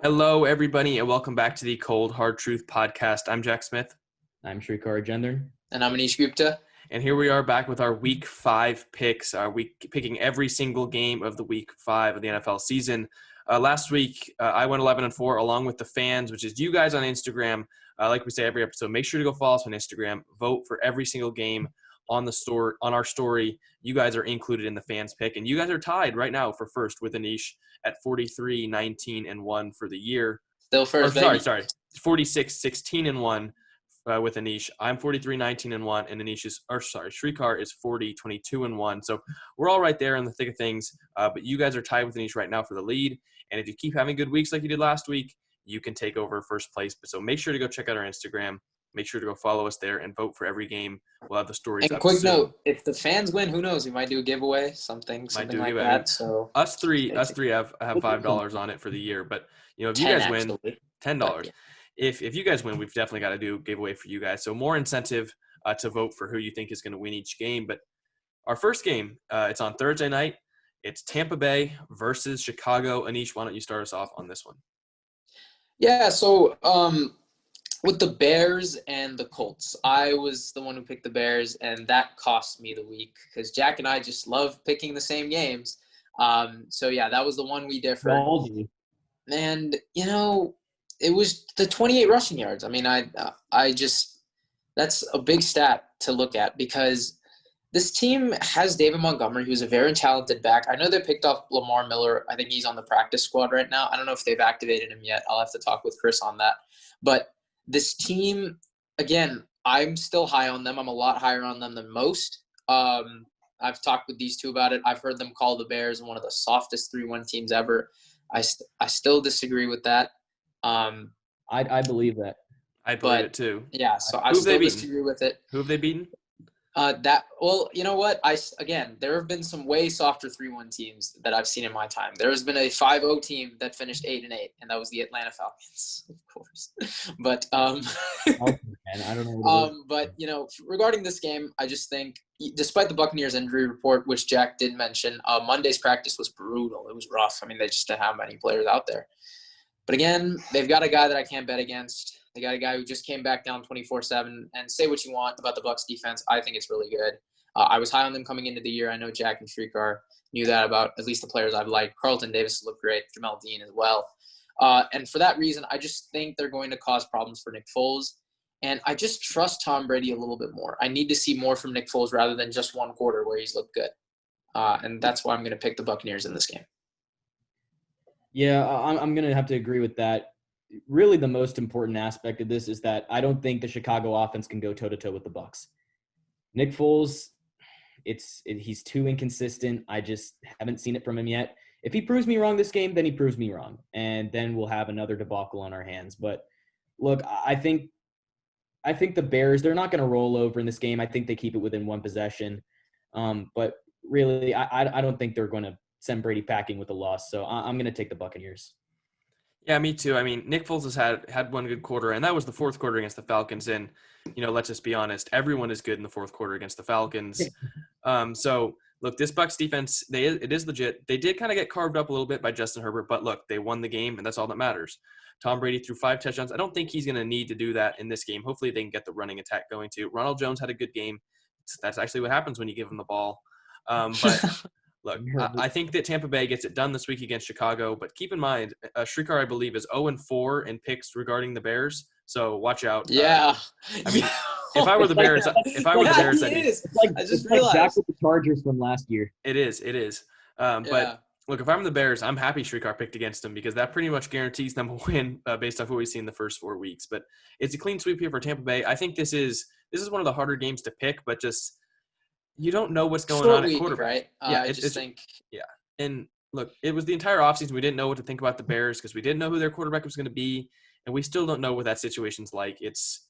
Hello, everybody, and welcome back to the Cold Hard Truth podcast. I'm Jack Smith. I'm Shrikar Gendern. And I'm Anish Gupta. And here we are back with our Week 5 picks. Picking every single game of the Week 5 of the NFL season. Last week, I went 11-4 along with the fans, which is you guys on Instagram. Like we say every episode, make sure to go follow us on Instagram. Vote for every single game on our story. You guys are included in the fans pick, and you guys are tied right now for first with Anish at 43-19-1 for the year. Still first. 46-16-1 with Anish. I'm 43-19-1, and Shrikar is 40-22-1. So we're all right there in the thick of things. But you guys are tied with Anish right now for the lead. And if you keep having good weeks like you did last week, you can take over first place. So make sure to go check out our Instagram. Make sure to go follow us there and vote for every game. We'll have the stories and up quick soon. note, if the fans win, who knows? We might do a giveaway, something like that. So us three have $5 on it for the year. But if you guys win, $10. If you guys win, we've definitely got to do a giveaway for you guys. So more incentive to vote for who you think is going to win each game. But our first game, it's on Thursday night. It's Tampa Bay versus Chicago. Anish, why don't you start us off on this one? Yeah, so with the Bears and the Colts, I was the one who picked the Bears, and that cost me the week because Jack and I just love picking the same games. So, yeah, that was the one we differed. And, it was the 28 rushing yards. I mean, that's a big stat to look at because this team has David Montgomery, who's a very talented back. I know they picked up Lamar Miller. I think he's on the practice squad right now. I don't know if they've activated him yet. I'll have to talk with Chris on that. But this team, again, I'm still high on them. I'm a lot higher on them than most. I've talked with these two about it. I've heard them call the Bears one of the softest 3-1 teams ever. I still disagree with that. I believe that. I believe it too. Yeah, so I still disagree with it. Who have they beaten? You know what? There have been some way softer 3-1 teams that I've seen in my time. There has been a 5-0 team that finished 8-8, and that was the Atlanta Falcons, of course. But I don't know. But regarding this game, I just think, despite the Buccaneers injury report, which Jack did mention, Monday's practice was brutal. It was rough. I mean, they just didn't have many players out there. But again, they've got a guy that I can't bet against. They got a guy who just came back down 24-7. And say what you want about the Bucs defense, I think it's really good. I was high on them coming into the year. I know Jack and Shrikar knew that about at least the players I've liked. Carlton Davis looked great. Jamel Dean as well. And for that reason, I just think they're going to cause problems for Nick Foles. And I just trust Tom Brady a little bit more. I need to see more from Nick Foles rather than just one quarter where he's looked good. And that's why I'm going to pick the Buccaneers in this game. Yeah, I'm going to have to agree with that. Really, the most important aspect of this is that I don't think the Chicago offense can go toe-to-toe with the Bucs. Nick Foles, he's too inconsistent. I just haven't seen it from him yet. If he proves me wrong this game, then he proves me wrong, and then we'll have another debacle on our hands. But look, I think the Bears, they're not going to roll over in this game. I think they keep it within one possession. But really, I don't think they're going to send Brady packing with a loss. So I'm going to take the Buccaneers. Yeah, me too. I mean, Nick Foles has had one good quarter, and that was the fourth quarter against the Falcons. And, let's just be honest, everyone is good in the fourth quarter against the Falcons. So, look, this Bucs defense, it is legit. They did kind of get carved up a little bit by Justin Herbert, but look, they won the game, and that's all that matters. Tom Brady threw 5 touchdowns. I don't think he's going to need to do that in this game. Hopefully they can get the running attack going too. Ronald Jones had a good game. That's actually what happens when you give him the ball. But look, I think that Tampa Bay gets it done this week against Chicago, but keep in mind, Shrikar, I believe, is 0-4 in picks regarding the Bears, so watch out. Yeah. If I were the Bears, I just realized. Back with the Chargers from last year. It is. But look, if I'm the Bears, I'm happy Shrikar picked against them because that pretty much guarantees them a win based off what we've seen in the first 4 weeks. But it's a clean sweep here for Tampa Bay. I think this is one of the harder games to pick, but just – you don't know what's going on at quarterback. Right? Yeah. And look, it was the entire offseason. We didn't know what to think about the Bears because we didn't know who their quarterback was going to be, and we still don't know what that situation's like. It's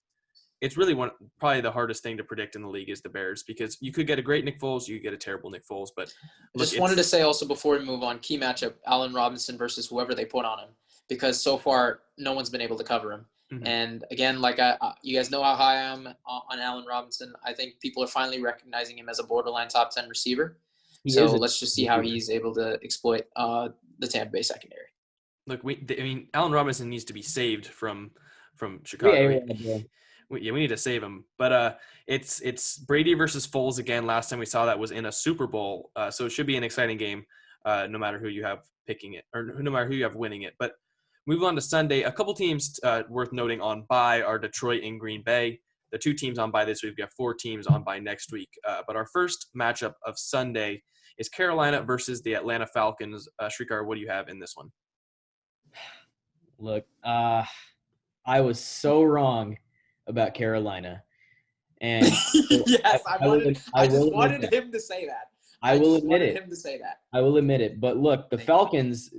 really probably the hardest thing to predict in the league is the Bears because you could get a great Nick Foles, you could get a terrible Nick Foles. But just wanted to say also before we move on, key matchup, Allen Robinson versus whoever they put on him because so far no one's been able to cover him. Mm-hmm. And again, you guys know how high I am on Allen Robinson. I think people are finally recognizing him as a borderline top 10 receiver. So let's just see how he's able to exploit the Tampa Bay secondary. look, Allen Robinson needs to be saved from Chicago. We need to save him. But it's Brady versus Foles again. Last time we saw that was in a Super Bowl, so it should be an exciting game, no matter who you have picking it or no matter who you have winning it. But move on to Sunday. A couple teams worth noting on bye are Detroit and Green Bay. The 2 teams on bye this week. We have 4 teams on bye next week. But our first matchup of Sunday is Carolina versus the Atlanta Falcons. Shrikar, what do you have in this one? Look, I was so wrong about Carolina. And yes, I just wanted him to say that. I will admit it. Him to say that. I will admit it. But look, the Falcons,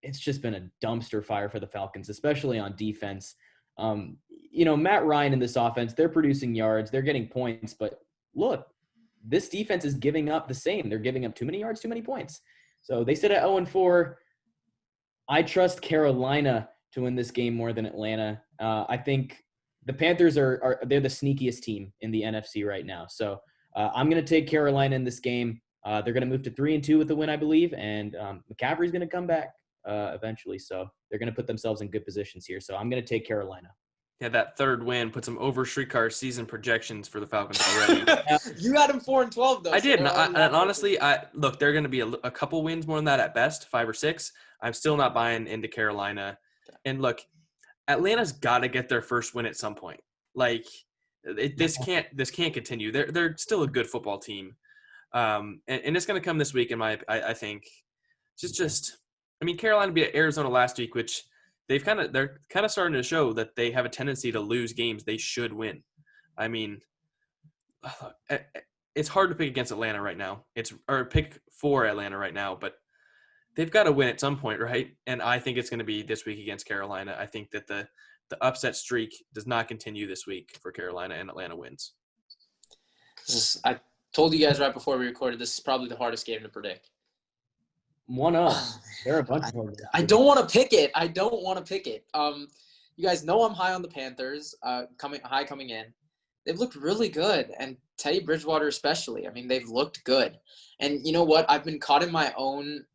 it's just been a dumpster fire for the Falcons, especially on defense. Matt Ryan in this offense, they're producing yards, they're getting points, but look, this defense is giving up the same. They're giving up too many yards, too many points. So they sit at 0-4. I trust Carolina to win this game more than Atlanta. I think the Panthers they're the sneakiest team in the NFC right now. So I'm going to take Carolina in this game. They're going to move to 3-2 with the win, I believe, and McCaffrey's going to come back eventually. So they're going to put themselves in good positions here. So I'm going to take Carolina. Yeah, that third win puts them over Shrikar's season projections for the Falcons already. You had them 4-12 though. I did, and honestly, look, they're going to be a couple wins more than that at best, 5 or 6. I'm still not buying into Carolina. And look, Atlanta's got to get their first win at some point. Like this can't continue. They're still a good football team, and it's going to come this week. I think Carolina beat Arizona last week, which they're kind of starting to show that they have a tendency to lose games they should win. I mean, it's hard to pick against Atlanta right now. Pick for Atlanta right now, but they've got to win at some point, right? And I think it's going to be this week against Carolina. I think that the upset streak does not continue this week for Carolina, and Atlanta wins. I told you guys right before we recorded, this is probably the hardest game to predict. One up. There are a bunch of hard. I don't want to pick it. You guys know I'm high on the Panthers. Coming in. They've looked really good, and Teddy Bridgewater especially. I mean, they've looked good. And you know what? I've been caught in my own,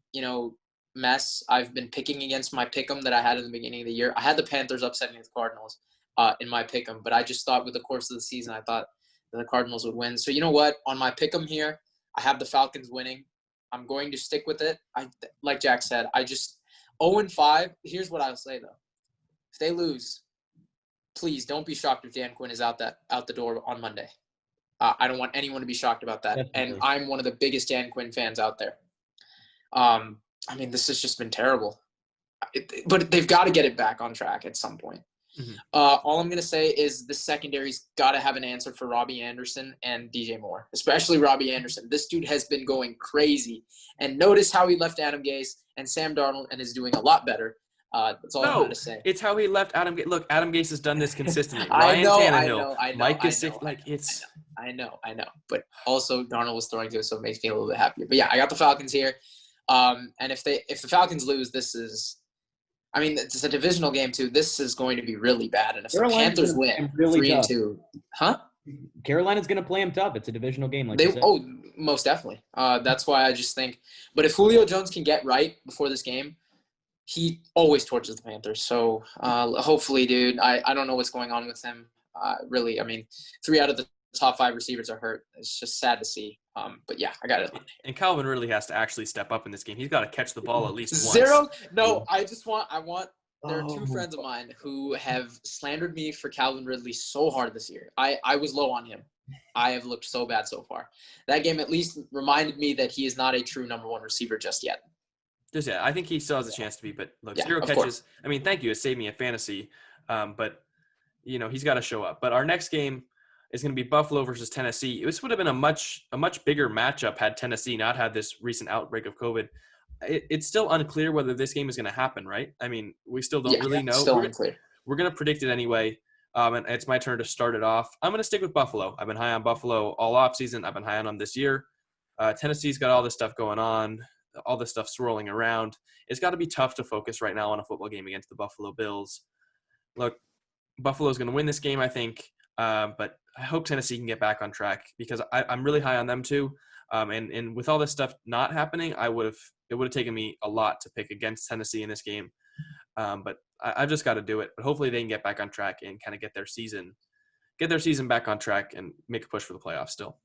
mess. I've been picking against my pick'em that I had in the beginning of the year. I had the Panthers upsetting the Cardinals in my pick'em, but I just thought with the course of the season, I thought that the Cardinals would win. So you know what? On my pick'em here, I have the Falcons winning. I'm going to stick with it. Like Jack said, I just 0-5. Here's what I'll say though: if they lose, please don't be shocked if Dan Quinn is out the door on Monday. I don't want anyone to be shocked about that. Definitely. And I'm one of the biggest Dan Quinn fans out there. This has just been terrible. But they've got to get it back on track at some point. Mm-hmm. All I'm going to say is the secondary's got to have an answer for Robbie Anderson and DJ Moore, especially Robbie Anderson. This dude has been going crazy. And notice how he left Adam Gase and Sam Darnold and is doing a lot lot. That's all I'm going to say. It's how he left Adam Gase. Look, Adam Gase has done this consistently. I know. Mike Gesicki, I know. But also Darnold was throwing to it, so it makes me a little bit happier. But yeah, I got the Falcons here. And if the Falcons lose, it's a divisional game too. This is going to be really bad. And if the Panthers win 3-2, Carolina's going to play them tough. It's a divisional game. Most definitely. That's why I just think. But if Julio Jones can get right before this game, he always torches the Panthers. So hopefully, dude, I don't know what's going on with him. Really, 3 out of the top 5 receivers are hurt. It's just sad to see. But yeah, I got it. And Calvin really has to actually step up in this game. He's got to catch the ball at least once. 0. No, I want. There are 2 friends of mine who have slandered me for Calvin Ridley so hard this year. I was low on him. I have looked so bad so far. That game at least reminded me that he is not a true number 1 receiver just yet. I think he still has a chance to be, but look, 0 catches. Course. Thank you. It saved me a fantasy. But he's got to show up. But our next game is going to be Buffalo versus Tennessee. This would have been a much bigger matchup had Tennessee not had this recent outbreak of COVID. It's still unclear whether this game is going to happen, right? We still don't really know. Still unclear. We're going to predict it anyway, and it's my turn to start it off. I'm going to stick with Buffalo. I've been high on Buffalo all offseason. I've been high on them this year. Tennessee's got all this stuff going on, all this stuff swirling around. It's got to be tough to focus right now on a football game against the Buffalo Bills. Look, Buffalo's going to win this game, I think, but I hope Tennessee can get back on track because I'm really high on them too. And with all this stuff not happening, it would have taken me a lot to pick against Tennessee in this game. But I've just got to do it. But hopefully they can get back on track and kind of get their season back on track and make a push for the playoffs still.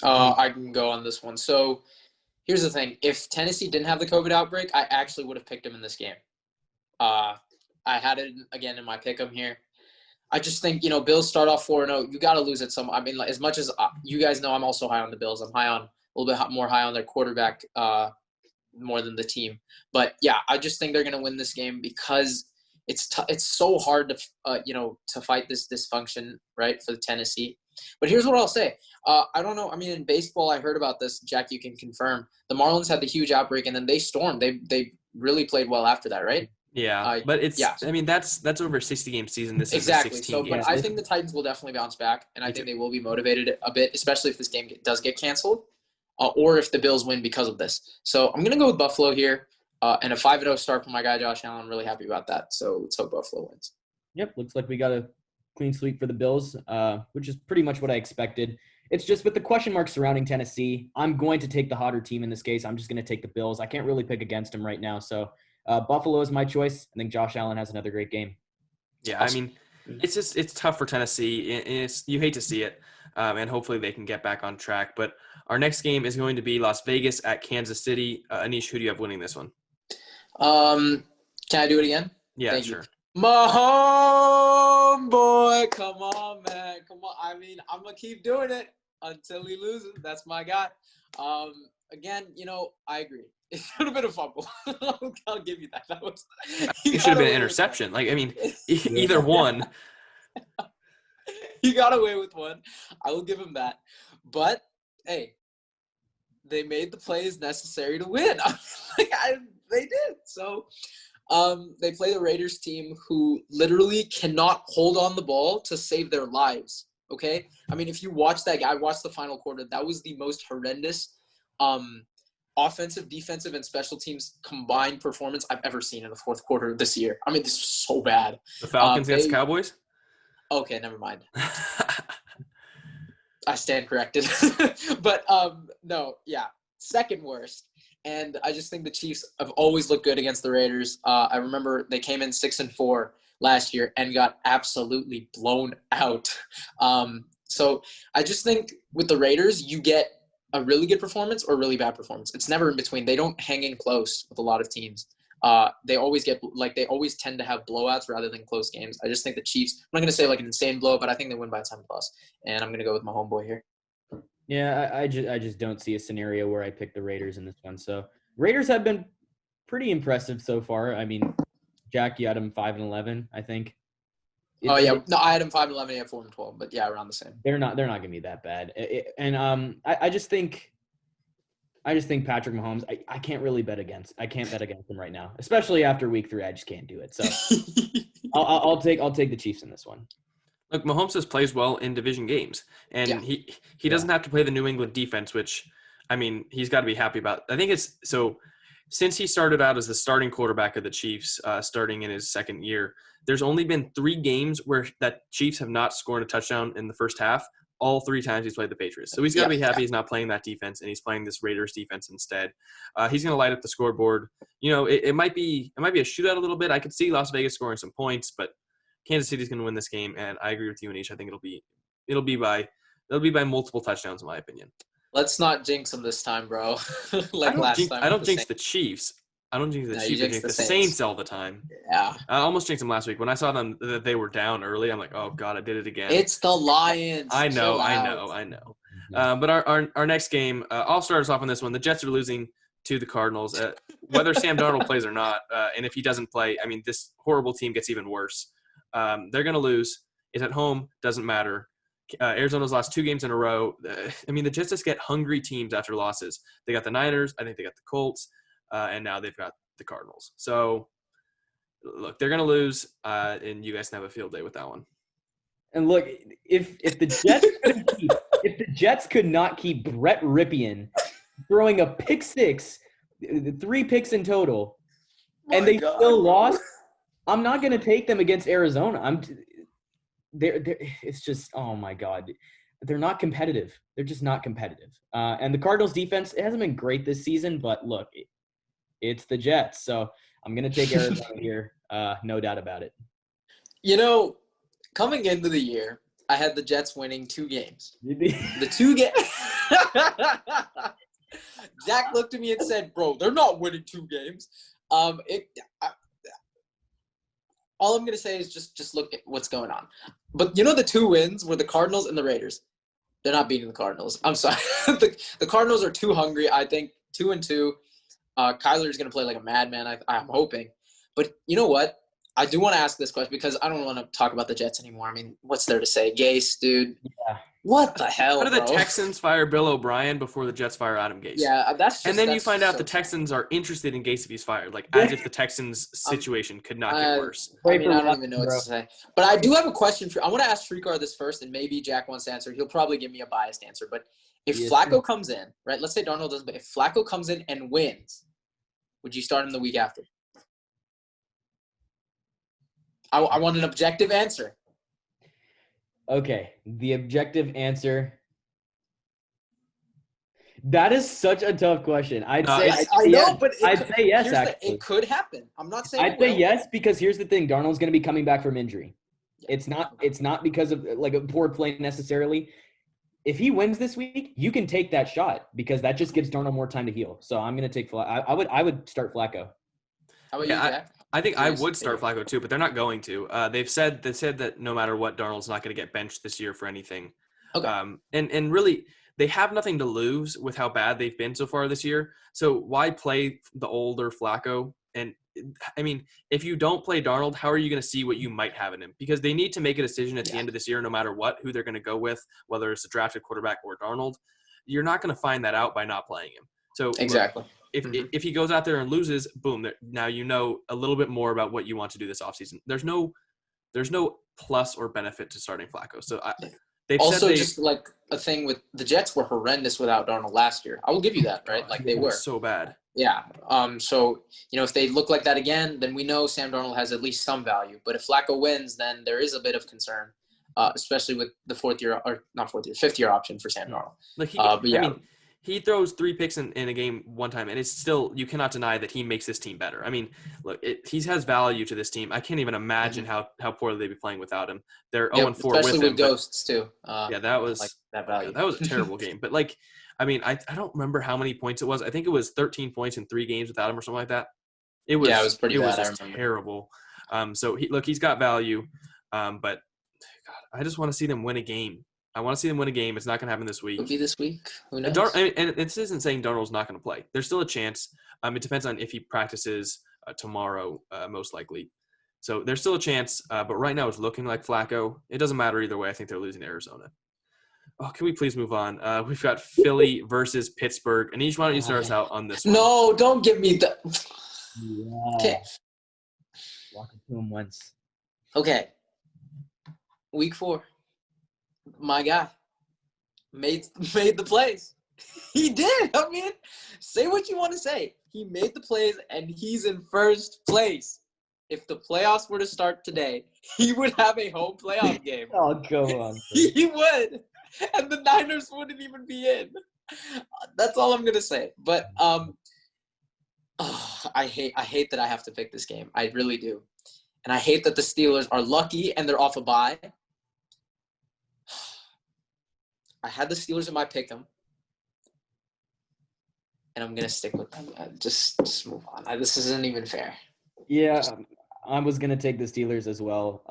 I can go on this one. So here's the thing. If Tennessee didn't have the COVID outbreak, I actually would have picked them in this game. I had it, again, in my pick 'em here. I just think, Bills start off 4-0. You got to lose at some – I mean, as much as you guys know, I'm also high on the Bills. I'm a little bit more high on their quarterback more than the team. But, yeah, I just think they're going to win this game because it's so hard to fight this dysfunction, right, for the Tennessee. But here's what I'll say. I don't know. I mean, in baseball, I heard about this. Jack, you can confirm. The Marlins had the huge outbreak, and then they stormed. They really played well after that, right? Yeah, but it's – I mean, that's over a 60-game season. This exactly. is a 16 game. But I think the Titans will definitely bounce back, and I think they will be motivated a bit, especially if this game does get canceled or if the Bills win because of this. So I'm going to go with Buffalo here and a 5-0 start for my guy Josh Allen. I'm really happy about that. So let's hope Buffalo wins. Yep, looks like we got a clean sweep for the Bills, which is pretty much what I expected. It's just with the question marks surrounding Tennessee, I'm going to take the hotter team in this case. I'm just going to take the Bills. I can't really pick against them right now, so Buffalo is my choice. I think Josh Allen has another great game. Yeah, I mean, it's tough for Tennessee. You hate to see it, and hopefully they can get back on track. But our next game is going to be Las Vegas at Kansas City. Anish, who do you have winning this one? Can I do it again? Yeah, Thank sure. You. My homeboy, come on, man. Come on. I mean, I'm going to keep doing it until he loses. That's my guy. Again, I agree. It should have been a fumble. I'll give you that. It should have been an interception. Like, I mean, either one. He got away with one. I will give him that. But, hey, they made the plays necessary to win. They did. So, they play the Raiders team who literally cannot hold on the ball to save their lives. Okay? I mean, if you watch that guy, I watched the final quarter. That was the most horrendous offensive, defensive, and special teams combined performance I've ever seen in the fourth quarter this year. I mean, this was so bad. The Falcons against the Cowboys? Okay, never mind. I stand corrected. But, no, yeah, second worst. And I just think the Chiefs have always looked good against the Raiders. I remember they came in 6-4 last year and got absolutely blown out. So I just think with the Raiders, you get a really good performance or a really bad performance. It's never in between. They don't hang in close with a lot of teams. They always tend to have blowouts rather than close games. I just think the Chiefs, I'm not going to say like an insane blow, but I think they win by 10+. And I'm going to go with my homeboy here. Yeah, I just don't see a scenario where I pick the Raiders in this one. So Raiders have been pretty impressive so far. I mean, Jack, you had them 5-11, I think. No, I had them 5-11, he had 4-12, but yeah, around the same. They're not gonna be that bad. I just think Patrick Mahomes. I can't really bet against. I can't bet against him right now, especially after week 3. I just can't do it. So I'll take the Chiefs in this one. Look, Mahomes just plays well in division games, and he doesn't have to play the New England defense, which, I mean, he's got to be happy about. I think it's so since he started out as the starting quarterback of the Chiefs, starting in his second year, there's only been 3 games where that Chiefs have not scored a touchdown in the first half. All 3 times he's played the Patriots. So he's got to be happy he's not playing that defense and he's playing this Raiders defense instead. He's going to light up the scoreboard. It might be a shootout a little bit. I could see Las Vegas scoring some points, but Kansas City's going to win this game, and I agree with you, Anish. I think it'll be by multiple touchdowns in my opinion. Let's not jinx them this time, bro. Last time. I don't jinx the Chiefs. I don't jinx the Chiefs. I jinx the Saints all the time. Yeah. I almost jinxed them last week when I saw them that they were down early. I'm like, oh god, I did it again. It's the Lions. I know. But our next game, I'll start us off on this one. The Jets are losing to the Cardinals. Whether Sam Darnold plays or not, and if he doesn't play, I mean, this horrible team gets even worse. They're going to lose. It's at home. Doesn't matter. Arizona's lost 2 games in a row. I mean, the Jets just get hungry teams after losses. They got the Niners. I think they got the Colts. And now they've got the Cardinals. So, look, they're going to lose, and you guys can have a field day with that one. And look, if the Jets could not keep Brett Ripien throwing a pick 6, 3 picks in total, and they still lost, I'm not going to take them against Arizona. It's just, oh my God. They're not competitive. They're just not competitive. And the Cardinals defense, it hasn't been great this season, but look, it's the Jets. So I'm going to take Arizona here. No doubt about it. You know, coming into the year, I had the Jets winning 2 games. The 2 games. Zach looked at me and said, "Bro, they're not winning 2 games." All I'm going to say is just look at what's going on. But you know the 2 wins were the Cardinals and the Raiders. They're not beating the Cardinals. I'm sorry. The Cardinals are too hungry. I think 2-2. Kyler's going to play like a madman, I'm hoping. But you know what? I do want to ask this question because I don't want to talk about the Jets anymore. I mean, what's there to say? Gase, dude. Yeah. What the hell, How do the bro? Texans fire Bill O'Brien before the Jets fire Adam Gase? Yeah, and then you that's find out so the Texans are interested in Gase if he's fired, like as if the Texans' situation could not get worse. I mean, I don't even know what to say. But I do have a question for – I want to ask Shrikar this first, and maybe Jack wants to answer. He'll probably give me a biased answer. But if Flacco comes in, right, let's say Darnold doesn't – but if Flacco comes in and wins, would you start him the week after? I want an objective answer. Okay, the objective answer. That is such a tough question. I'd say yes. Actually, it could happen. I'm not saying I'd say yes because here's the thing: Darnold's going to be coming back from injury. Yeah. It's not because of like a poor play necessarily. If he wins this week, you can take that shot because that just gives Darnold more time to heal. So I'm going to take Flacco. I would start Flacco. How about you, Jack? I think I would start Flacco too, but they're not going to. They said that no matter what, Darnold's not going to get benched this year for anything. Okay. And really, they have nothing to lose with how bad they've been so far this year. So why play the older Flacco? And I mean, if you don't play Darnold, how are you going to see what you might have in him? Because they need to make a decision at the end of this year, no matter what, who they're going to go with, whether it's a drafted quarterback or Darnold. You're not going to find that out by not playing him. So exactly. If he goes out there and loses, boom, now you know a little bit more about what you want to do this offseason. There's no plus or benefit to starting Flacco. So they've also said just like a thing with the Jets were horrendous without Darnold last year. I will give you that, right? Like they were so bad. Yeah. So if they look like that again, then we know Sam Darnold has at least some value. But if Flacco wins, then there is a bit of concern, especially with the fifth year option for Sam Darnold. Like I mean, he throws 3 picks in a game one time, and it's still – you cannot deny that he makes this team better. I mean, look, he has value to this team. I can't even imagine how poorly they'd be playing without him. They're 0-4 with him. Especially with ghosts, too. That was like that value. That was a terrible game. But, like, I mean, I don't remember how many points it was. I think it was 13 points in 3 games without him or something like that. It was pretty bad. It was just terrible. So, he's got value. But, God, I just want to see them win a game. I want to see them win a game. It's not going to happen this week. Could be this week. Who knows? And this isn't saying Darnold's not going to play. There's still a chance. It depends on if he practices tomorrow, most likely. So there's still a chance. But right now it's looking like Flacco. It doesn't matter either way. I think they're losing to Arizona. Oh, can we please move on? We've got Philly versus Pittsburgh. Anish, why don't you start us out on this one? No, don't give me the – Yeah. Okay. Walk it to him once. Okay. Week 4. My guy made the plays. He did. I mean, say what you want to say. He made the plays, and he's in first place. If the playoffs were to start today, he would have a home playoff game. Oh, come on. He would. And the Niners wouldn't even be in. That's all I'm going to say. But I hate that I have to pick this game. I really do. And I hate that the Steelers are lucky and they're off a bye. I had the Steelers in my pick'em, and I'm gonna stick with them. Just move on. This isn't even fair. Yeah, I was gonna take the Steelers as well.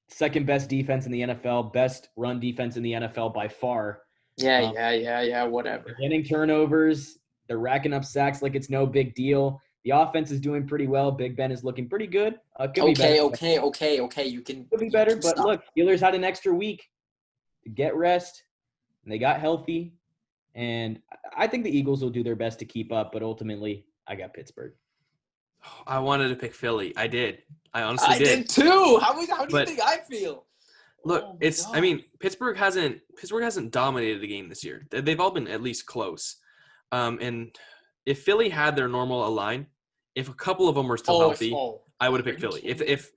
Second best defense in the NFL, best run defense in the NFL by far. Yeah. Whatever. They're getting turnovers. They're racking up sacks like it's no big deal. The offense is doing pretty well. Big Ben is looking pretty good. Okay. You can. Could be better, but look, Steelers had an extra week to get rest. And they got healthy, and I think the Eagles will do their best to keep up, but ultimately, I got Pittsburgh. I wanted to pick Philly. I did. I honestly did. I did too. How do you think I feel? Look, I mean, Pittsburgh hasn't dominated the game this year. They've all been at least close. And if Philly had their normal line, if a couple of them were still healthy, I would have picked Philly. If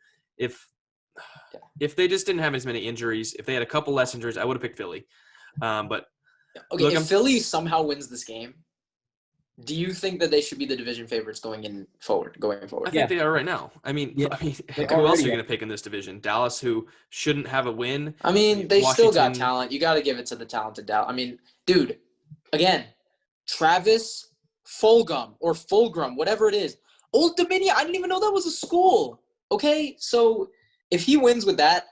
they just didn't have as many injuries, if they had a couple less injuries, I would have picked Philly. But okay, if Philly somehow wins this game, Do you think that they should be the division favorites going forward? I think they are right now. I mean, they who else already are you are. going to pick in this division? Dallas, who shouldn't have a win. I mean, they still got Washington. talent. You got to give it to the talented Dallas. I mean, dude, again, Travis Fulgham, whatever it is. Old Dominion, I didn't even know that was a school. Okay, so if he wins with that,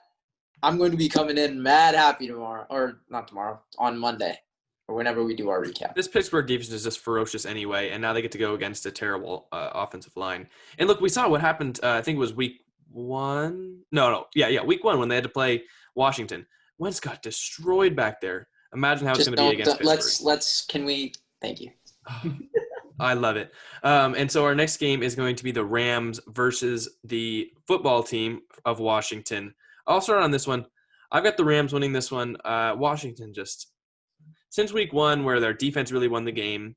I'm going to be coming in mad happy tomorrow. Or not tomorrow, on Monday. Or whenever we do our recap. This Pittsburgh defense is just ferocious anyway, and now they get to go against a terrible offensive line. And look, we saw what happened. I think it was week 1. Week 1 when they had to play Washington. Wentz got destroyed back there. Imagine how it's going to be against Pittsburgh. Thank you. I love it. And so our next game is going to be the Rams versus the football team of Washington. I'll start on this one. I've got the Rams winning this one. Washington just – since week 1 where their defense really won the game,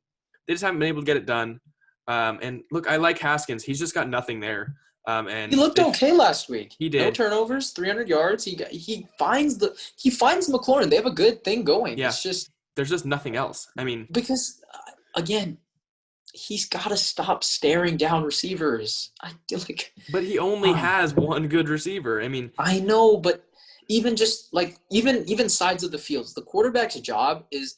they just haven't been able to get it done. And look, I like Haskins. He's just got nothing there. And he looked okay last week. He did. No turnovers, 300 yards. He finds McLaurin. They have a good thing going. Yeah. It's just there's just nothing else. I mean, because again, he's got to stop staring down receivers. I feel like, but he only has one good receiver. I mean, I know, but even just like even sides of the fields, the quarterback's job is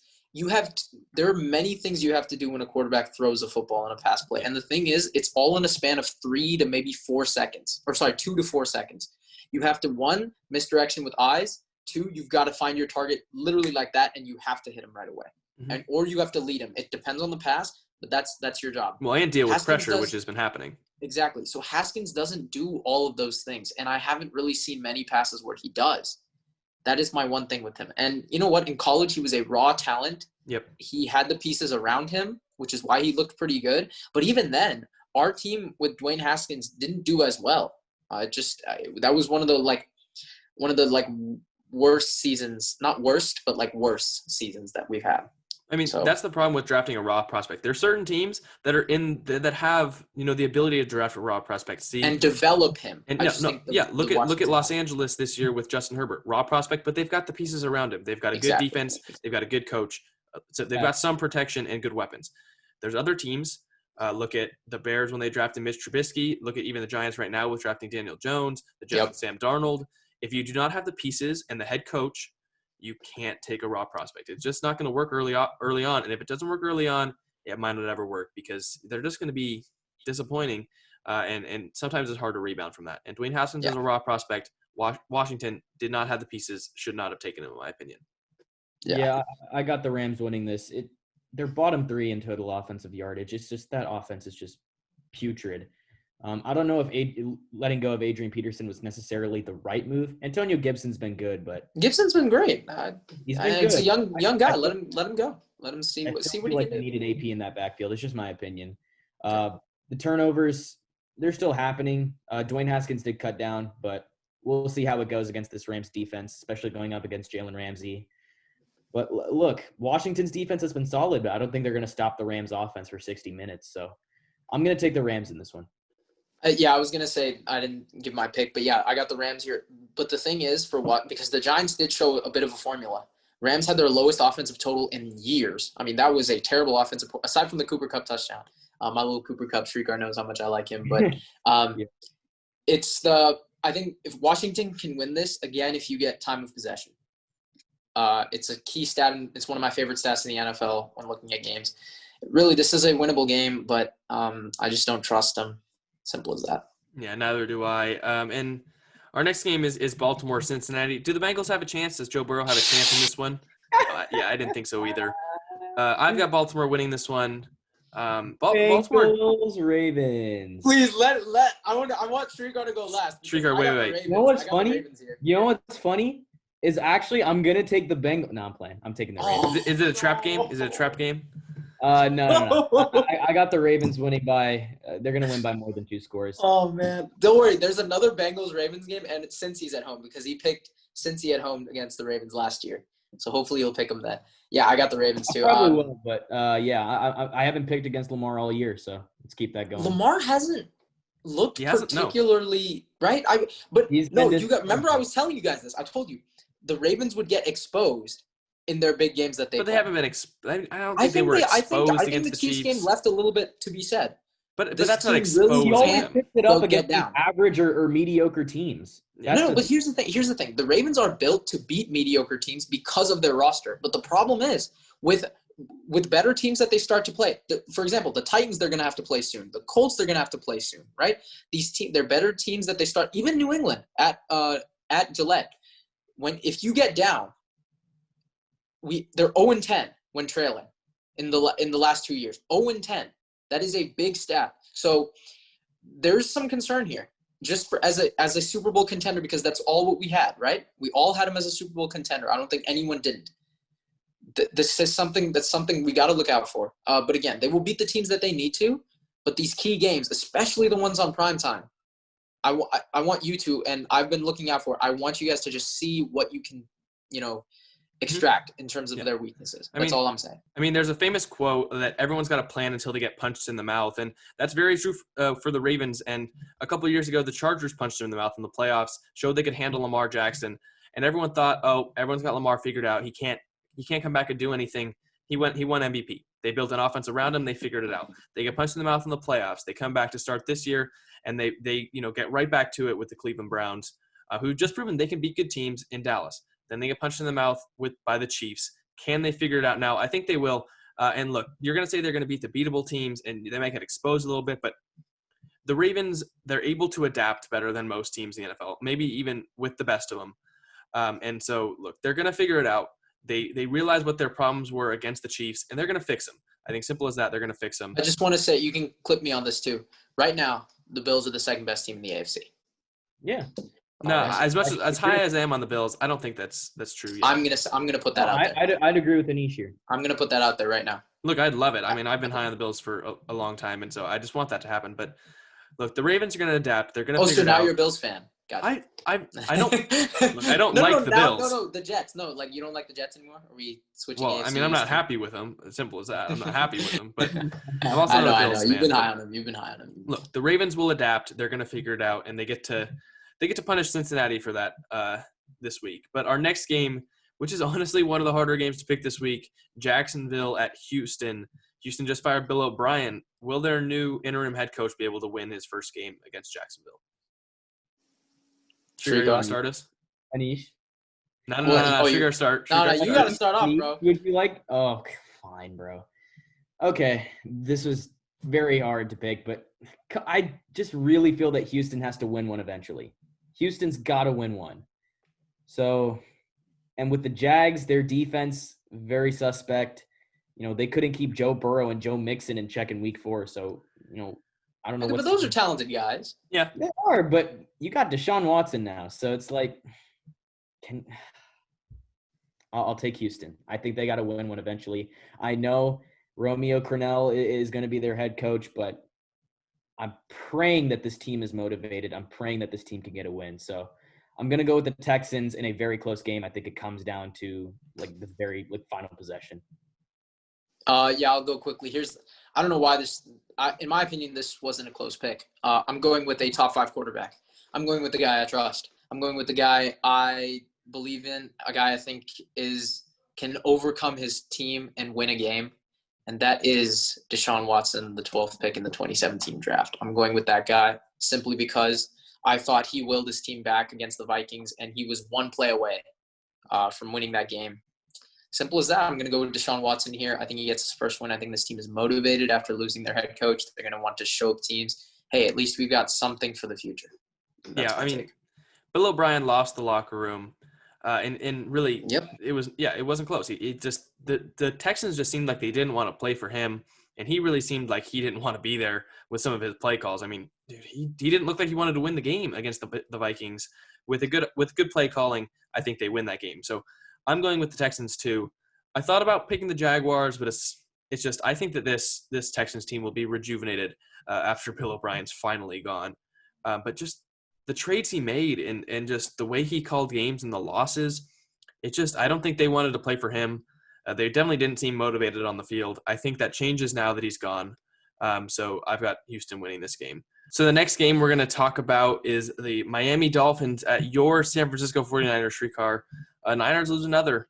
there are many things you have to do when a quarterback throws a football in a pass play. And the thing is, it's all in a span of 3 to maybe 4 seconds. 2 to 4 seconds. You have to, 1, misdirection with eyes. 2, you've got to find your target literally like that, and you have to hit him right away. Mm-hmm. Or you have to lead him. It depends on the pass, but that's your job. Well, and deal with pressure, which has been happening. Exactly. So Haskins doesn't do all of those things, and I haven't really seen many passes where he does. That is my one thing with him. And you know what? In college, he was a raw talent. Yep. He had the pieces around him, which is why he looked pretty good. But even then, our team with Dwayne Haskins didn't do as well. That was one of the worst seasons, not worst, but like worse seasons that we've had. I mean, that's the problem with drafting a raw prospect. There are certain teams that are that have, the ability to draft a raw prospect, and develop him. And look at Los Angeles this year with Justin Herbert, raw prospect, but they've got the pieces around him. They've got a good defense, they've got a good coach, so they've got some protection and good weapons. There's other teams. Look at the Bears when they drafted Mitch Trubisky. Look at even the Giants right now with drafting Daniel Jones. The Jets with Sam Darnold. If you do not have the pieces and the head coach, you can't take a raw prospect. It's just not going to work early on. And if it doesn't work early on, it might not ever work because they're just going to be disappointing. And sometimes it's hard to rebound from that. And Dwayne Haskins is a raw prospect. Washington did not have the pieces, should not have taken him, in my opinion. Yeah, I got the Rams winning this. They're bottom 3 in total offensive yardage. It's just that offense is just putrid. I don't know if letting go of Adrian Peterson was necessarily the right move. Antonio Gibson's been good, but Gibson's been great. He's been good. He's a young guy. Let him go. Let him see what he can do. Needed AP in that backfield. It's just my opinion. The turnovers, they're still happening. Dwayne Haskins did cut down, but we'll see how it goes against this Rams defense, especially going up against Jalen Ramsey. But look, Washington's defense has been solid, but I don't think they're going to stop the Rams offense for 60 minutes. So I'm going to take the Rams in this one. I was going to say I didn't give my pick, but I got the Rams here. But the thing is, because the Giants did show a bit of a formula. Rams had their lowest offensive total in years. I mean, that was a terrible offensive – aside from the Cooper Kupp touchdown. My little Cooper Kupp streaker knows how much I like him. But I think if Washington can win this, again, if you get time of possession. It's a key stat, and it's one of my favorite stats in the NFL when looking at games. Really, this is a winnable game, but I just don't trust them. Simple as that. Yeah, neither do I. And our next game is Baltimore-Cincinnati. Do the Bengals have a chance? Does Joe Burrow have a chance in this one? I didn't think so either. I've got Baltimore winning this one. Baltimore. Bengals, Ravens. Please I want Shrikar to go last. Shrikar, wait. You know what's funny? Is actually I'm gonna take the Bengals. No, I'm playing. I'm taking the Ravens. Is it a trap game? No. I got the Ravens winning by. They're gonna win by more than 2 scores. Oh man, don't worry. There's another Bengals-Ravens game, and it's Cincy's at home because he picked Cincy at home against the Ravens last year. So hopefully he'll pick them then. Yeah, I got the Ravens too. I probably will, but I haven't picked against Lamar all year, so let's keep that going. Lamar hasn't looked particularly right. Remember I was telling you guys this. I told you the Ravens would get exposed, in their big games that they But they play. haven't been I don't think they were exposed I think against the the Chiefs Chiefs. game left a little bit to be said. But This that's not team really exposing He always can't them. picks it go up get against these down. average or mediocre teams. Yeah. No, but here's the thing. Here's the thing. The Ravens are built to beat mediocre teams because of their roster. But the problem is with better teams that they start to play. For example, the Titans they're going to have to play soon. The Colts they're going to have to play soon, right? They're better teams that they start. Even New England at Gillette. If you get down, they're 0-10 when trailing in the last 2 years. 0-10. That is a big stat. So there's some concern here. Just as a Super Bowl contender, because that's all what we had, right? We all had him as a Super Bowl contender. I don't think anyone didn't. This is something we got to look out for. But again, they will beat the teams that they need to. But these key games, especially the ones on primetime, I want you to, and I've been looking out for it, I want you guys to just see what you can, extract in terms of their weaknesses. That's all I'm saying. I mean, there's a famous quote that everyone's got a plan until they get punched in the mouth, and that's very true for the Ravens. And a couple of years ago, the Chargers punched him in the mouth in the playoffs, showed they could handle Lamar Jackson, and everyone thought, oh, everyone's got Lamar figured out. He can't come back and do anything. He won MVP. They built an offense around him. They figured it out. They get punched in the mouth in the playoffs. They come back to start this year, and they get right back to it with the Cleveland Browns, who just proven they can beat good teams in Dallas. Then they get punched in the mouth by the Chiefs. Can they figure it out now? I think they will. And look, you're going to say they're going to beat the beatable teams, and they might get exposed a little bit, but the Ravens, they're able to adapt better than most teams in the NFL, maybe even with the best of them. And so, look, they're going to figure it out. They realize what their problems were against the Chiefs, and they're going to fix them. I think simple as that, they're going to fix them. I just want to say, you can clip me on this too. Right now, the Bills are the second best team in the AFC. Yeah. No, as high as I am on the Bills, I don't think that's true yet. I'm gonna put that out there. I'd agree with Anish here. I'm gonna put that out there right now. Look, I'd love it. I mean, I've been high on the Bills for a long time, and so I just want that to happen. But look, the Ravens are going to adapt. They're going to figure it out. So now you're a Bills fan. Gotcha. I don't look, I don't like the Bills. No, the Jets. No, like you don't like the Jets anymore? Are we switching? Well, AFC I mean, I'm not East? happy with them. As simple as that. I'm not happy with them. But I'm also I not a know. Bills You've fan. been high on them. You've been high on them. Look, the Ravens will adapt. They're going to figure it out, and they get to punish Cincinnati for that this week. But our next game, which is honestly one of the harder games to pick this week, Jacksonville at Houston. Houston just fired Bill O'Brien. Will their new interim head coach be able to win his first game against Jacksonville? Sure, you want to start us? Anish? No. Sugar start. No, you got to start off, bro. Would you like? Oh, fine, bro. Okay, this was very hard to pick, but I just really feel that Houston has to win one eventually. Houston's got to win one. So, and with the Jags, their defense, very suspect. They couldn't keep Joe Burrow and Joe Mixon in check in week 4. So, I don't know. But those are talented guys. Yeah. They are, but you got Desean Watson now. So it's like, I'll take Houston. I think they got to win one eventually. I know Romeo Crennel is going to be their head coach, but I'm praying that this team is motivated. I'm praying that this team can get a win. So I'm going to go with the Texans in a very close game. I think it comes down to the very final possession. Yeah, I'll go quickly. I don't know why in my opinion, this wasn't a close pick. I'm going with a top 5 quarterback. I'm going with the guy I trust. I'm going with the guy I believe in, a guy I think can overcome his team and win a game. And that is Desean Watson, the 12th pick in the 2017 draft. I'm going with that guy simply because I thought he willed his team back against the Vikings, and he was one play away from winning that game. Simple as that. I'm going to go with Desean Watson here. I think he gets his first win. I think this team is motivated after losing their head coach. They're going to want to show teams, hey, at least we've got something for the future. Yeah, I mean, Bill O'Brien lost the locker room. And really, it wasn't close. It just the Texans just seemed like they didn't want to play for him, and he really seemed like he didn't want to be there with some of his play calls. I mean, dude, he didn't look like he wanted to win the game against the Vikings. With good play calling, I think they win that game. So I'm going with the Texans too. I thought about picking the Jaguars, but it's just I think that this Texans team will be rejuvenated after Bill O'Brien's finally gone. But just the trades he made and just the way he called games and the losses, I don't think they wanted to play for him. They definitely didn't seem motivated on the field. I think that changes now that he's gone. So I've got Houston winning this game. So the next game we're going to talk about is the Miami Dolphins at your San Francisco 49ers streetcar. Niners lose another.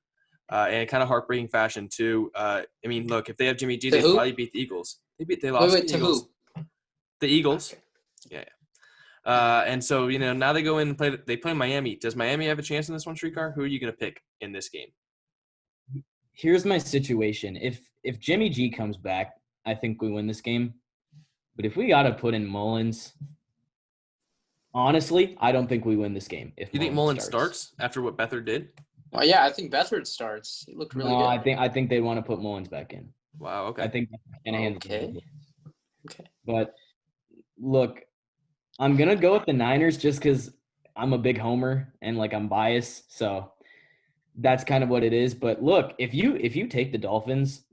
and kind of heartbreaking fashion too. I mean, look, if they have Jimmy G, To they who? probably beat the Eagles. They lost Wait, to the to Eagles. who? The Eagles. Okay. Yeah. And so, now they go in and play Miami. Does Miami have a chance in this one, Streetcar? Who are you going to pick in this game? Here's my situation. If Jimmy G comes back, I think we win this game. But if we got to put in Mullins, honestly, I don't think we win this game. If You think Mullins starts after what Beathard did? Well, yeah, I think Beathard starts. He looked really No, good. I think they want to put Mullins back in. Wow. Okay. I think Shanahan's Okay. Okay. But look, I'm gonna go with the Niners just because I'm a big homer and I'm biased, so that's kind of what it is. But look, if you take the Dolphins,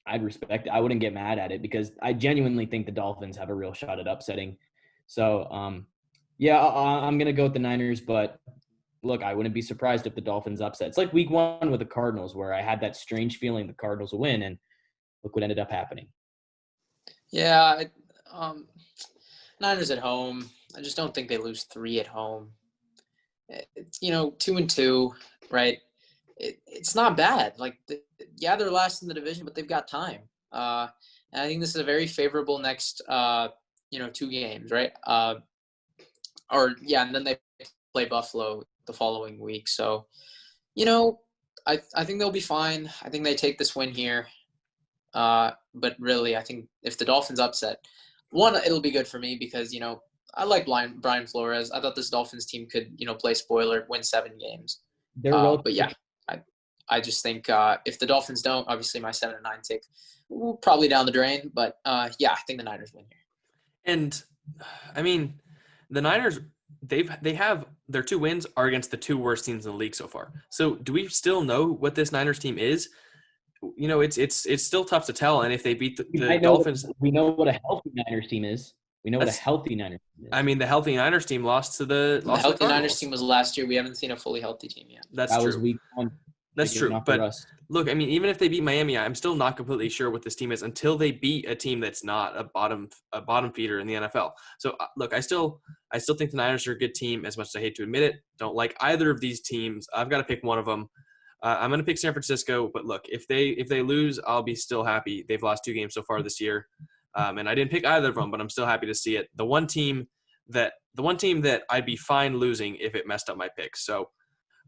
I'd respect it. I wouldn't get mad at it because I genuinely think the Dolphins have a real shot at upsetting. So yeah, I'm gonna go with the Niners, but look, I wouldn't be surprised if the Dolphins upset. It's like week 1 with the Cardinals where I had that strange feeling the Cardinals will win, and look what ended up happening. Yeah, Niners at home. I just don't think they lose 3 at home. It's, 2-2, right? It's not bad. They're last in the division, but they've got time. And I think this is a very favorable next, 2 games, right? And then they play Buffalo the following week. So, I think they'll be fine. I think they take this win here. But really, I think if the Dolphins upset, one, it'll be good for me because, I like Brian Flores. I thought this Dolphins team could, play spoiler, win 7 games. But yeah, I just think if the Dolphins don't, obviously my 7-9 take will probably down the drain. But yeah, I think the Niners win here. And I mean, the Niners, they have their 2 wins are against the 2 worst teams in the league so far. So do we still know what this Niners team is? It's still tough to tell. And if they beat the Dolphins, we know what a healthy Niners team is. We know what a healthy Niners team is. I mean, the healthy Niners team lost to the healthy Niners team was last year. We haven't seen a fully healthy team yet. That true. Was week 1. That's true. But look, I mean, even if they beat Miami, I'm still not completely sure what this team is until they beat a team that's not a bottom feeder in the NFL. So look, I still think the Niners are a good team. As much as I hate to admit it, don't like either of these teams. I've got to pick one of them. I'm going to pick San Francisco. But look, if they lose, I'll be still happy. They've lost 2 games so far this year, and I didn't pick either of them, but I'm still happy to see it. The one team that I'd be fine losing if it messed up my picks. So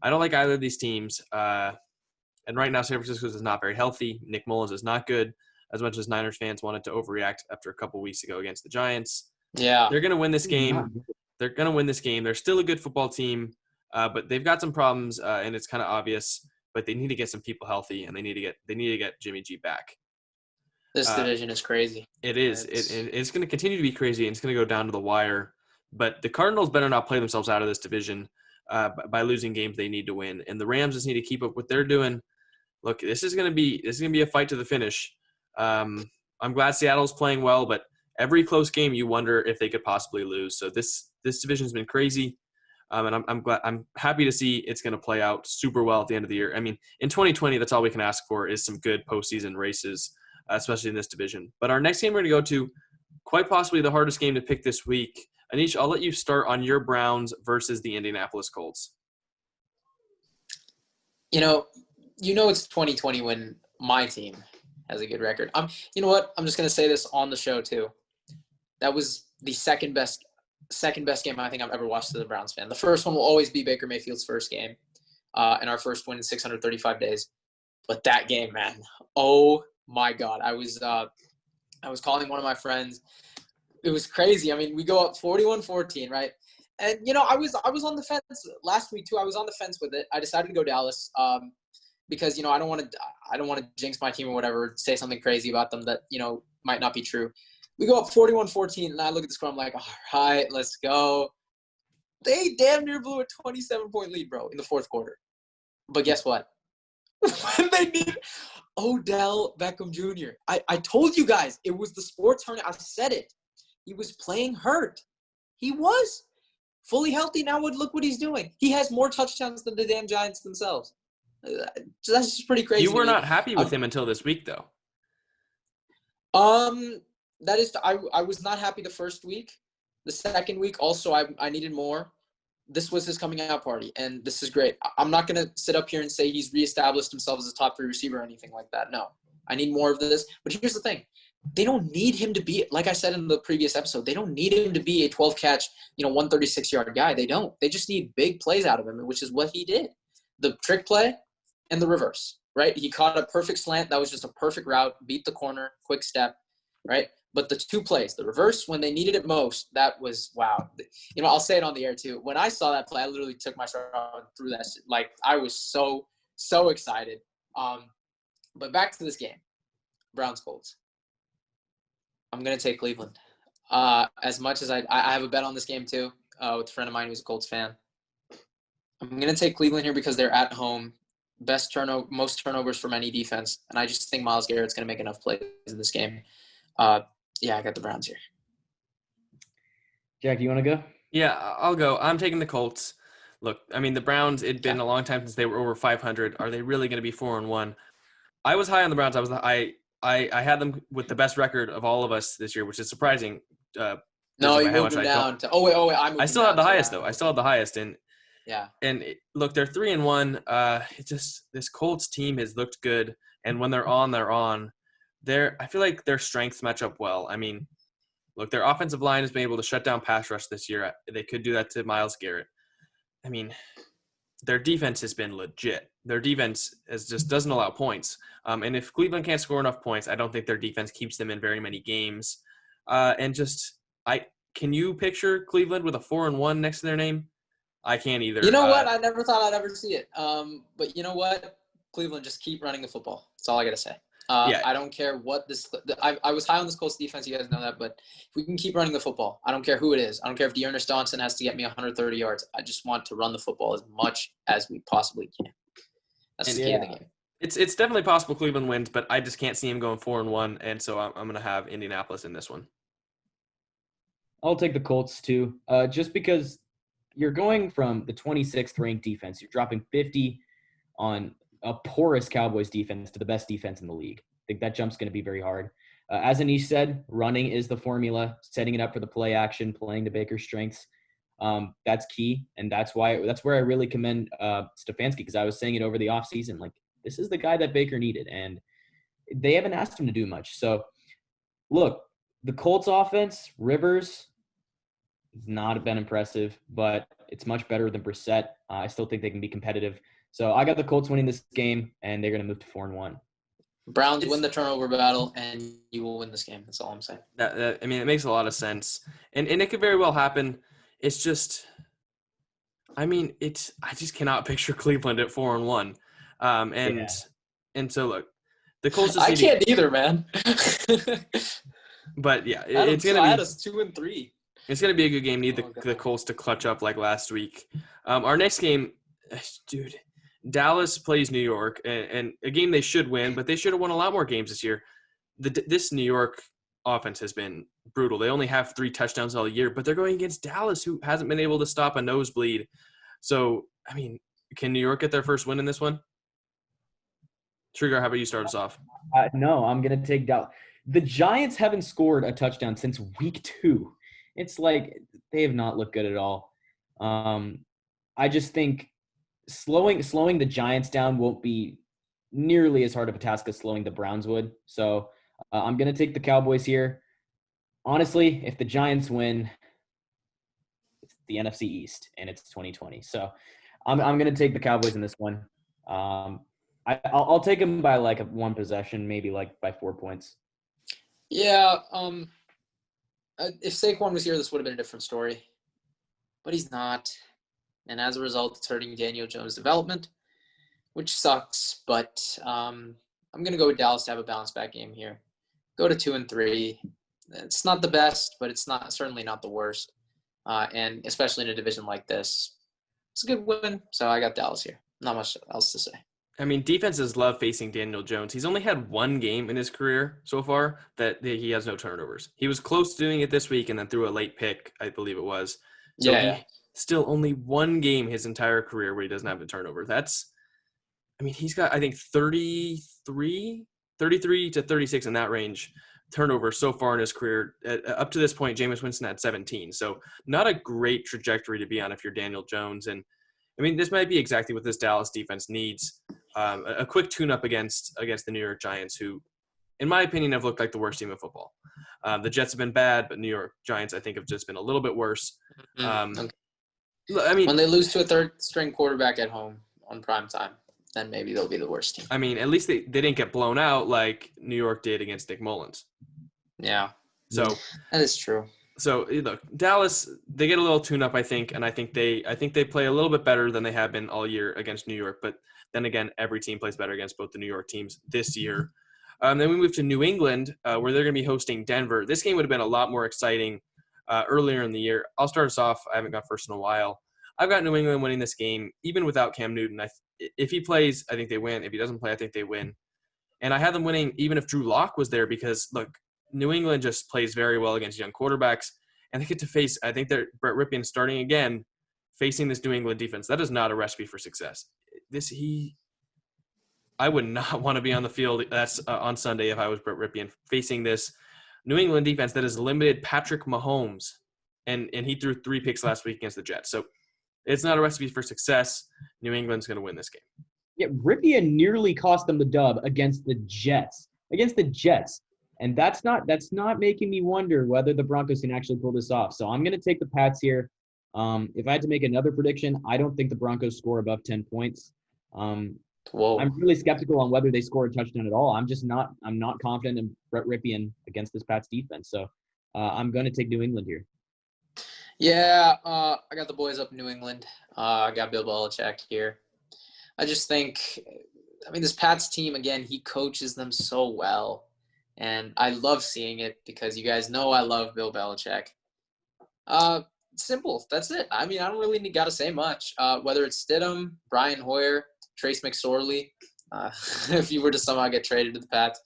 I don't like either of these teams. And right now, San Francisco is not very healthy. Nick Mullins is not good, as much as Niners fans wanted to overreact after a couple weeks ago against the Giants. Yeah. They're going to win this game. They're going to win this game. They're still a good football team, but they've got some problems, and it's kind of obvious. But they need to get some people healthy, and they need to get Jimmy G back. This division is crazy. It is. It's going to continue to be crazy, and it's going to go down to the wire. But the Cardinals better not play themselves out of this division by losing games they need to win, and the Rams just need to keep up what they're doing. Look, this is going to be a fight to the finish. I'm glad Seattle's playing well, but every close game you wonder if they could possibly lose. So this division's been crazy, and I'm happy to see it's going to play out super well at the end of the year. I mean, in 2020, that's all we can ask for is some good postseason races, especially in this division. But our next game we're going to go to, quite possibly the hardest game to pick this week. Anish, I'll let you start on your Browns versus the Indianapolis Colts. It's 2020 when my team has a good record. You know what? I'm just gonna say this on the show too. That was the second best game I think I've ever watched as a Browns fan. The first one will always be Baker Mayfield's first game, and our first win in 635 days. But that game, man, oh my God! I was calling one of my friends. It was crazy. I mean, we go up 41-14, right? And I was on the fence last week too. I was on the fence with it. I decided to go Dallas. Because I don't want to jinx my team or whatever, say something crazy about them that might not be true. We go up 41-14, and I look at the score. I'm like, all right, let's go. They damn near blew a 27-point lead, bro, in the fourth quarter. But guess what? When they need Odell Beckham Jr. I told you guys it was the sports hernia. I said it. He was playing hurt. He was fully healthy. Now look what he's doing. He has more touchdowns than the damn Giants themselves. So that's just pretty crazy. You were not happy with him until this week, though. That is, I was not happy the first week. The second week, also, I needed more. this was his coming out party, and this is great. I'm not going to sit up here and say he's reestablished himself as a top 3 receiver or anything like that. No, I need more of this. But here's the thing. They don't need him to be, like I said in the previous episode, they don't need him to be a 12-catch, 136-yard guy. They don't. They just need big plays out of him, which is what he did. The trick play and the reverse, right? He caught a perfect slant. That was just a perfect route, beat the corner, quick step, right? But the 2 plays, the reverse, when they needed it most, that was, wow. I'll say it on the air too. When I saw that play, I literally took my shirt off and threw that shit. Like, I was so excited. But back to this game, Browns-Colts. I'm going to take Cleveland. As much as I have a bet on this game too with a friend of mine who's a Colts fan. I'm going to take Cleveland here because they're at home. Most turnovers from any defense. And I just think Myles Garrett's going to make enough plays in this game. Yeah, I got the Browns here. Jack, you want to go? Yeah, I'll go. I'm taking the Colts. Look, I mean, the Browns, it'd been a long time since they were over 500. Are they really going to be 4-1? I was high on the Browns. I had them with the best record of all of us this year, which is surprising. No, you moved them down to – wait. I still have the highest, though. I still have the highest. And look, they're 3-1. This Colts team has looked good. And when they're on, they're on. I feel like their strengths match up well. I mean, look, their offensive line has been able to shut down pass rush this year. They could do that to Myles Garrett. I mean, their defense has been legit. Their defense just doesn't allow points. And if Cleveland can't score enough points, I don't think their defense keeps them in very many games. Can you picture Cleveland with a 4-1 next to their name? I can't either. You know what? I never thought I'd ever see it. But you know what? Cleveland, just keep running the football. That's all I got to say. I don't care what this – I was high on this Colts defense. You guys know that. But if we can keep running the football, I don't care who it is. I don't care if Dearness Johnson has to get me 130 yards. I just want to run the football as much as we possibly can. That's the key of the game. It's definitely possible Cleveland wins, but I just can't see him going 4-1, and so I'm going to have Indianapolis in this one. I'll take the Colts too, just because you're going from the 26th ranked defense. You're dropping 50 on a porous Cowboys defense to the best defense in the league. I think that jump's going to be very hard. As Anish said, running is the formula, setting it up for the play action, playing to Baker's strengths. That's key, and that's where I really commend Stefanski, because I was saying it over the offseason, like, this is the guy that Baker needed, and they haven't asked him to do much. So, look, the Colts offense, Rivers, has not been impressive, but it's much better than Brissett. I still think they can be competitive. So I got the Colts winning this game, and they're going to move to 4-1. Browns win the turnover battle, and you will win this game. That's all I'm saying. I mean, it makes a lot of sense, and it could very well happen. It's just, I mean, I just cannot picture Cleveland at 4-1, and so look, the Colts. I can't either, man. But yeah, it's gonna be. I had us 2-3. It's gonna be a good game. Need the Colts to clutch up like last week. Our next game, dude. Dallas plays New York, and a game they should win, but they should have won a lot more games this year. This New York offense has been brutal. They only have 3 touchdowns all year, but they're going against Dallas, who hasn't been able to stop a nosebleed. So, I mean, can New York get their first win in this one? Trigger, how about you start us off? No, I'm going to take Dallas. The Giants haven't scored a touchdown since week 2. It's like they have not looked good at all. I just think slowing the Giants down won't be nearly as hard of a task as slowing the Browns would. So I'm going to take the Cowboys here. Honestly, if the Giants win, it's the NFC East, and it's 2020. So I'm going to take the Cowboys in this one. I'll take them by like one possession, maybe like by 4 points. Yeah. If Saquon was here, this would have been a different story. But he's not. And as a result, it's hurting Daniel Jones' development, which sucks. But I'm going to go with Dallas to have a bounce-back game here. Go to 2-3. It's not the best, but it's certainly not the worst. And especially in a division like this, it's a good win. So I got Dallas here. Not much else to say. I mean, defenses love facing Daniel Jones. He's only had 1 game in his career so far that he has no turnovers. He was close to doing it this week and then threw a late pick, I believe it was. So yeah. Still only 1 game his entire career where he doesn't have a turnover. He's got, I think, 33 to 36 in that range turnovers so far in his career. Up to this point, Jameis Winston had 17. So not a great trajectory to be on if you're Daniel Jones. And I mean, this might be exactly what this Dallas defense needs. A quick tune-up against the New York Giants, who, in my opinion, have looked like the worst team in football. The Jets have been bad, but New York Giants, I think, have just been a little bit worse. Okay. I mean, When they lose to a third-string quarterback at home on prime time, then maybe they'll be the worst team. I mean, at least they didn't get blown out like New York did against Nick Mullins. Yeah. So that is true. So look, Dallas, they get a little tune-up, I think, and I think they play a little bit better than they have been all year against New York. But then again, every team plays better against both the New York teams this year. Then we move to New England, where they're going to be hosting Denver. This game would have been a lot more exciting earlier in the year. I'll start us off. I haven't got first in a while. I've got New England winning this game, even without Cam Newton. If he plays, I think they win. If he doesn't play, I think they win. And I have them winning even if Drew Lock was there because, look, New England just plays very well against young quarterbacks. And they get to face, I think they're Brett Rypien starting again, facing this New England defense. That is not a recipe for success. I would not want to be on the field on Sunday if I was Brett Rypien facing this New England defense that has limited Patrick Mahomes. And he threw 3 picks last week against the Jets. So it's not a recipe for success. New England's going to win this game. Yeah, Rypien nearly cost them the dub against the Jets. And that's not making me wonder whether the Broncos can actually pull this off. So I'm going to take the Pats here. If I had to make another prediction, I don't think the Broncos score above 10 points. I'm really skeptical on whether they score a touchdown at all. I'm not confident in Brett Rypien against this Pats defense. So I'm going to take New England here. Yeah, I got the boys up in New England. I got Bill Belichick here. I just think, this Pats team, again, he coaches them so well. And I love seeing it because you guys know I love Bill Belichick. Simple. That's it. I don't really got to say much. Whether it's Stidham, Brian Hoyer, Trace McSorley, if you were to somehow get traded to the Pats,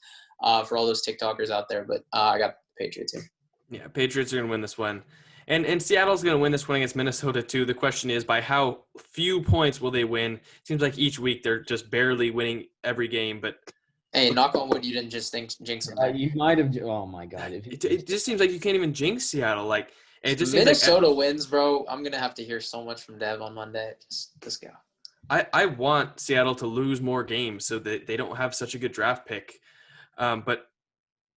for all those TikTokers out there. But I got the Patriots here. Yeah, Patriots are going to win this one. And Seattle's going to win this one against Minnesota too. The question is, by how few points will they win? It seems like each week they're just barely winning every game. But hey, knock on wood, you didn't just jinx them. You might have. Oh my God! It just seems like you can't even jinx Seattle. Like it just Minnesota seems like, wins, bro. I'm gonna have to hear so much from Dev on Monday. Just go. I want Seattle to lose more games so that they don't have such a good draft pick. But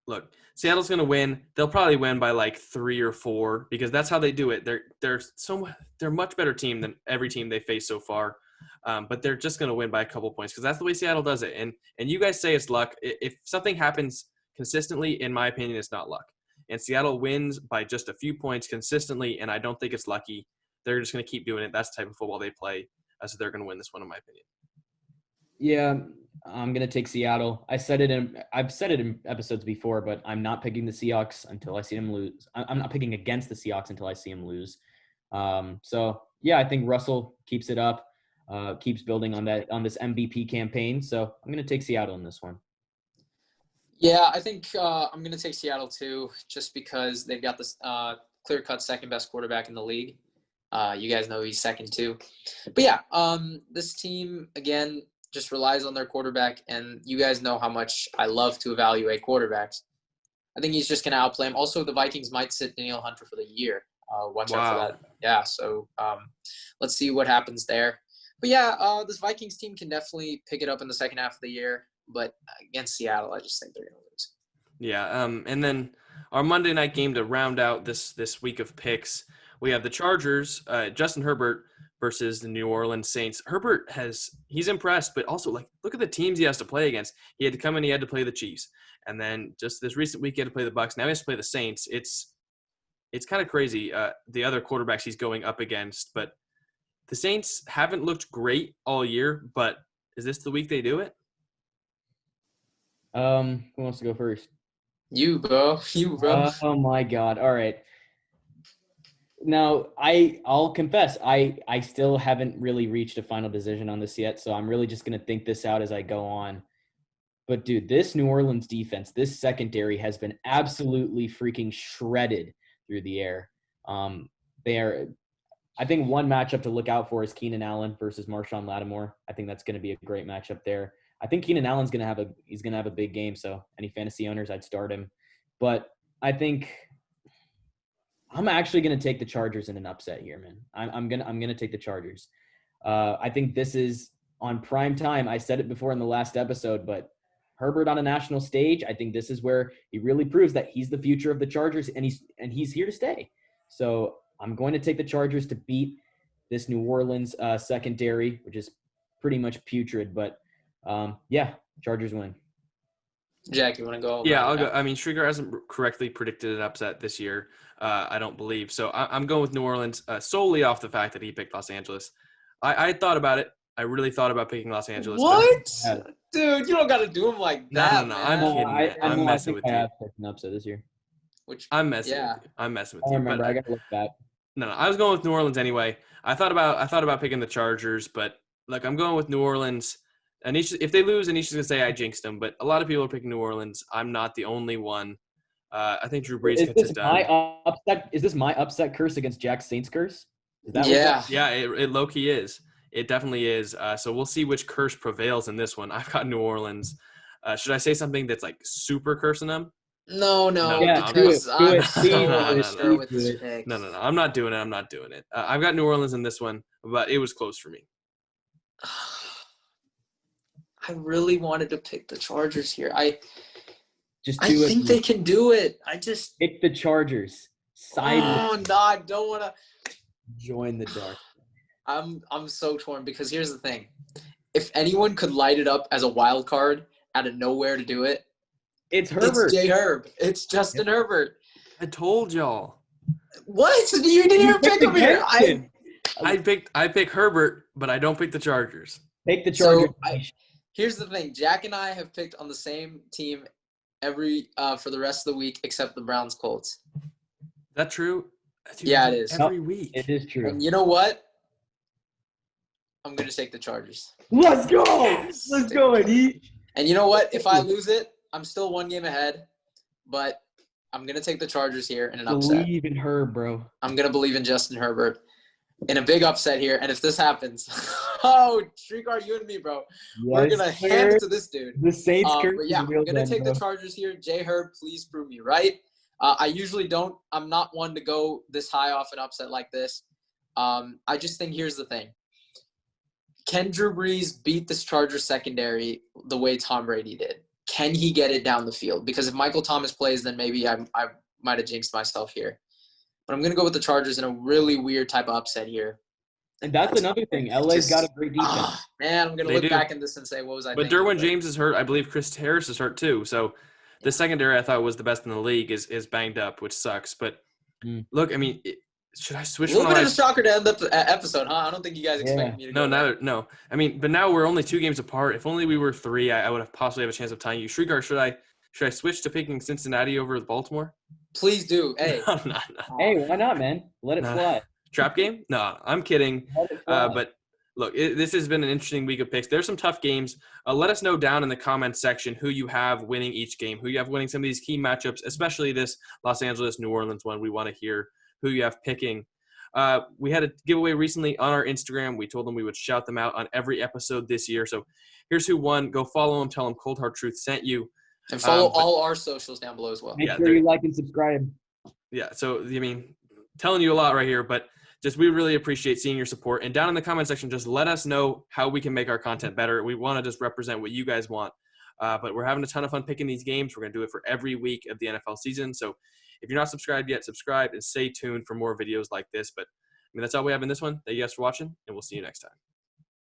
look, Seattle's going to win. They'll probably win by like 3 or 4 because that's how they do it. They're a much better team than every team they faced so far. But they're just going to win by a couple points because that's the way Seattle does it. And you guys say it's luck. If something happens consistently, in my opinion, it's not luck. And Seattle wins by just a few points consistently, and I don't think it's lucky. They're just going to keep doing it. That's the type of football they play. So they're going to win this one, in my opinion. Yeah, I'm going to take Seattle. I've said it in episodes before, but I'm not picking the Seahawks until I see them lose. I'm not picking against the Seahawks until I see them lose. So, yeah, I think Russell keeps it up, keeps building on this MVP campaign. So I'm going to take Seattle in this one. Yeah, I think I'm going to take Seattle too, just because they've got this clear-cut second-best quarterback in the league. You guys know he's second too. But yeah, this team, again, just relies on their quarterback, and you guys know how much I love to evaluate quarterbacks. I think he's just going to outplay him. Also, the Vikings might sit Danielle Hunter for the year. Watch out for that. Yeah, so let's see what happens there. But yeah, this Vikings team can definitely pick it up in the second half of the year. But against Seattle, I just think they're going to lose. Yeah, and then our Monday night game to round out this week of picks, we have the Chargers, Justin Herbert versus the New Orleans Saints. Herbert he's impressed, but also look at the teams he has to play against. He had to come in, he had to play the Chiefs, and then just this recent week he had to play the Bucs. Now he has to play the Saints. It's kind of crazy the other quarterbacks he's going up against. But the Saints haven't looked great all year. But is this the week they do it? Who wants to go first? You, bro. Oh my God! All right. Now, I'll confess, I still haven't really reached a final decision on this yet, so I'm really just going to think this out as I go on. But, dude, this New Orleans defense, this secondary has been absolutely freaking shredded through the air. I think one matchup to look out for is Keenan Allen versus Marshawn Lattimore. I think that's going to be a great matchup there. I think Keenan Allen's going to have a big game, so any fantasy owners, I'd start him. But I think I'm actually going to take the Chargers in an upset here, man. I'm gonna take the Chargers. I think this is on prime time. I said it before in the last episode, but Herbert on a national stage, I think this is where he really proves that he's the future of the Chargers, and he's here to stay. So I'm going to take the Chargers to beat this New Orleans secondary, which is pretty much putrid. But Chargers win. Jack, you want to go? Yeah, I'll go. I mean, Shrieger hasn't correctly predicted an upset this year, I don't believe. So I'm going with New Orleans solely off the fact that he picked Los Angeles. I thought about it. I really thought about picking Los Angeles. What? Dude, you don't got to do him like that, No, man. I'm kidding. I'm messing with you. I have picked an upset this year. I'm messing with you. I'm messing with I you. remember. I got to look back. No, I was going with New Orleans anyway. I thought about picking the Chargers, but look, I'm going with New Orleans. And if they lose, Anisha's going to say I jinxed them. But a lot of people are picking New Orleans. I'm not the only one. I think Drew Brees gets it done. Is this my upset curse against Jack Saints curse? Is that Yeah, it low-key is. It definitely is. So we'll see which curse prevails in this one. I've got New Orleans. Should I say something that's like super cursing them? No. Yeah, because do it. No. I'm not doing it. I've got New Orleans in this one, but it was close for me. I really wanted to pick the Chargers here. I think they can do it. I just pick the Chargers. I don't want to join the dark. I'm so torn because here's the thing. If anyone could light it up as a wild card out of nowhere to do it, it's Herbert. It's Herb. It's Justin Herbert. I told y'all. What? You didn't even pick him here. I pick Herbert, but I don't pick the Chargers. Pick the Chargers. Here's the thing. Jack and I have picked on the same team for the rest of the week except the Browns Colts. Is that true? Yeah, it is. Every week. It is true. And you know what? I'm going to take the Chargers. Let's go. Let's go, Eddie. And you know what? If I lose it, I'm still one game ahead. But I'm going to take the Chargers here in an upset. Believe in her, bro. I'm going to believe in Justin Herbert in a big upset here. And if this happens, Shriegar, you and me, bro. We're going to hand it to this dude. The Saints curse. But yeah, I'm going to take the Chargers here. J. Herb, please prove me right. I usually don't. I'm not one to go this high off an upset like this. I just think here's the thing. Can Drew Brees beat this Chargers secondary the way Tom Brady did? Can he get it down the field? Because if Michael Thomas plays, then maybe I might have jinxed myself here. But I'm going to go with the Chargers in a really weird type of upset here. And that's another thing. LA's got a great defense. Man, I'm going to look back at this and say, what was I thinking? But Derwin James is hurt. I believe Chris Harris is hurt too. So the secondary I thought was the best in the league is banged up, which sucks. But look, I mean, should I switch? A little bit of a shocker to end the episode, huh? I don't think you guys expected me to go. No. I mean, but now we're only 2 games apart. If only we were 3, I would have possibly have a chance of tying you. Shriegar, should I switch to picking Cincinnati over Baltimore? Please do. Hey. No. Hey, why not, man? Let it fly. Trap game? No, I'm kidding. But look, this has been an interesting week of picks. There's some tough games. Let us know down in the comments section who you have winning each game, who you have winning some of these key matchups, especially this Los Angeles-New Orleans one. We want to hear who you have picking. We had a giveaway recently on our Instagram. We told them we would shout them out on every episode this year. So here's who won. Go follow them. Tell them Cold Hard Truth sent you. And follow all our socials down below as well. Make sure you like and subscribe. Yeah, so, I mean, telling you a lot right here, but just we really appreciate seeing your support. And down in the comment section, just let us know how we can make our content better. We want to just represent what you guys want. But we're having a ton of fun picking these games. We're going to do it for every week of the NFL season. So if you're not subscribed yet, subscribe and stay tuned for more videos like this. But I mean, that's all we have in this one. Thank you guys for watching, and we'll see you next time.